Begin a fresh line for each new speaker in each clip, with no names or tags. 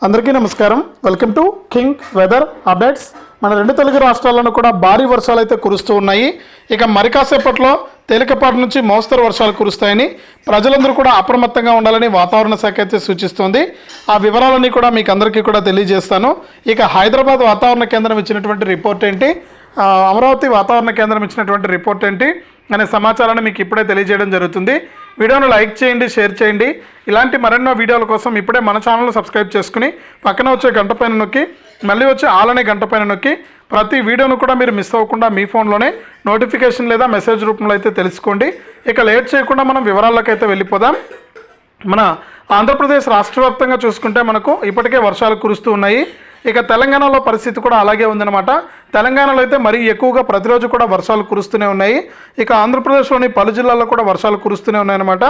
అందరికీ నమస్కారం. Welcome to King Weather updates. మన రెండు తెలుగు రాష్ట్రాలను కూడా భారీ వర్షాలు అయితే కురుస్తూ ఉన్నాయి. ఇక మరి కాసేపట్లో తేలికపాటి నుంచి మోస్తరు వర్షాలు కురుస్తాయని ప్రజలందరూ కూడా అప్రమత్తంగా ఉండాలని వాతావరణ శాఖ అయితే సూచిస్తోంది. ఆ వివరాలన్నీ కూడా మీకు అందరికీ కూడా తెలియజేస్తాను. ఇక హైదరాబాద్ వాతావరణ కేంద్రం ఇచ్చినటువంటి రిపోర్ట్ ఏంటి, అమరావతి వాతావరణ కేంద్రం ఇచ్చినటువంటి రిపోర్ట్ ఏంటి అనే సమాచారాన్ని మీకు ఇప్పుడే తెలియజేయడం జరుగుతుంది. వీడియోను లైక్ చేయండి, షేర్ చేయండి. ఇలాంటి మరెన్నో వీడియోల కోసం ఇప్పుడే మన ఛానల్ను సబ్స్క్రైబ్ చేసుకుని పక్కన వచ్చే గంట పైన నొక్కి మళ్ళీ వచ్చే ఆల్ అనే గంట పైన నొక్కి ప్రతి వీడియోను కూడా మీరు మిస్ అవ్వకుండా మీ ఫోన్లోనే నోటిఫికేషన్ లేదా మెసేజ్ రూపంలో అయితే తెలుసుకోండి. ఇక లేట్ చేయకుండా మనం వివరాల్లోకి అయితే వెళ్ళిపోదాం. మన ఆంధ్రప్రదేశ్ రాష్ట్ర వ్యాప్తంగా చూసుకుంటే మనకు ఇప్పటికే వర్షాలు కురుస్తూ ఉన్నాయి. ఇక తెలంగాణలో పరిస్థితి కూడా అలాగే ఉందన్నమాట. తెలంగాణలో అయితే మరీ ఎక్కువగా ప్రతిరోజు కూడా వర్షాలు కురుస్తూనే ఉన్నాయి. ఇక ఆంధ్రప్రదేశ్లోని పలు జిల్లాల్లో కూడా వర్షాలు కురుస్తూనే ఉన్నాయన్నమాట.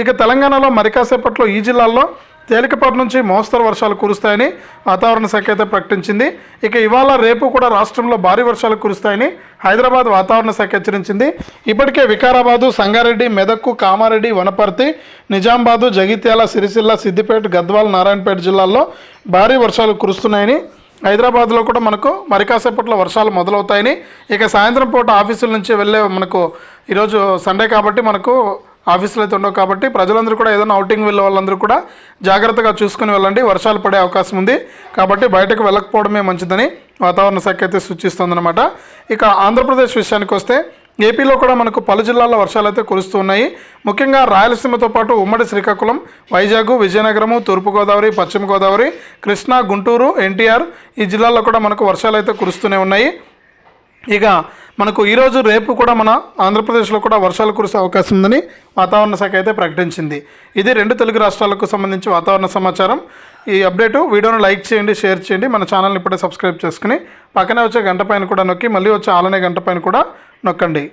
ఇక తెలంగాణలో మరి కాసేపట్లో ఈ జిల్లాల్లో తేలికపాటి నుంచి మోస్తరు వర్షాలు కురుస్తాయని వాతావరణ శాఖ అయితే ప్రకటించింది. ఇక ఇవాళ రేపు కూడా రాష్ట్రంలో భారీ వర్షాలు కురుస్తాయని హైదరాబాద్ వాతావరణ శాఖ హెచ్చరించింది. ఇప్పటికే వికారాబాదు, సంగారెడ్డి, మెదక్కు, కామారెడ్డి, వనపర్తి, నిజామాబాదు, జగిత్యాల, సిరిసిల్ల, సిద్దిపేట, గద్వాల్, నారాయణపేట జిల్లాల్లో భారీ వర్షాలు కురుస్తున్నాయని, హైదరాబాద్లో కూడా మనకు మరి కాసేపట్లో వర్షాలు మొదలవుతాయని, ఇక సాయంత్రం పూట ఆఫీసుల నుంచి వెళ్ళే మనకు ఈరోజు సండే కాబట్టి మనకు ఆఫీసులు అయితే ఉండవు కాబట్టి ప్రజలందరూ కూడా ఏదైనా అవుటింగ్ వెళ్ళే వాళ్ళందరూ కూడా జాగ్రత్తగా చూసుకుని వెళ్ళండి. వర్షాలు పడే అవకాశం ఉంది కాబట్టి బయటకు వెళ్ళకపోవడమే మంచిదని వాతావరణ శాఖ అయితే సూచిస్తుందన్నమాట. ఇక ఆంధ్రప్రదేశ్ విషయానికి వస్తే ఏపీలో కూడా మనకు పలు జిల్లాల్లో వర్షాలు అయితే కురుస్తూ ఉన్నాయి. ముఖ్యంగా రాయలసీమతో పాటు ఉమ్మడి శ్రీకాకుళం, వైజాగ్, విజయనగరము, తూర్పుగోదావరి, పశ్చిమ గోదావరి, కృష్ణా, గుంటూరు, ఎన్టీఆర్ ఈ జిల్లాల్లో కూడా మనకు వర్షాలు అయితే కురుస్తూనే ఉన్నాయి. ఇక మనకు ఈరోజు రేపు కూడా మన ఆంధ్రప్రదేశ్లో కూడా వర్షాలు కురిసే అవకాశం ఉందని వాతావరణ శాఖ అయితే ప్రకటించింది. ఇది రెండు తెలుగు రాష్ట్రాలకు సంబంధించి వాతావరణ సమాచారం. ఈ అప్డేటు వీడియోను లైక్ చేయండి, షేర్ చేయండి. మన ఛానల్ని ఇప్పుడే సబ్స్క్రైబ్ చేసుకుని పక్కనే వచ్చే గంట పైన కూడా నొక్కి మళ్ళీ వచ్చే ఆలనే గంట పైన కూడా నొక్కండి.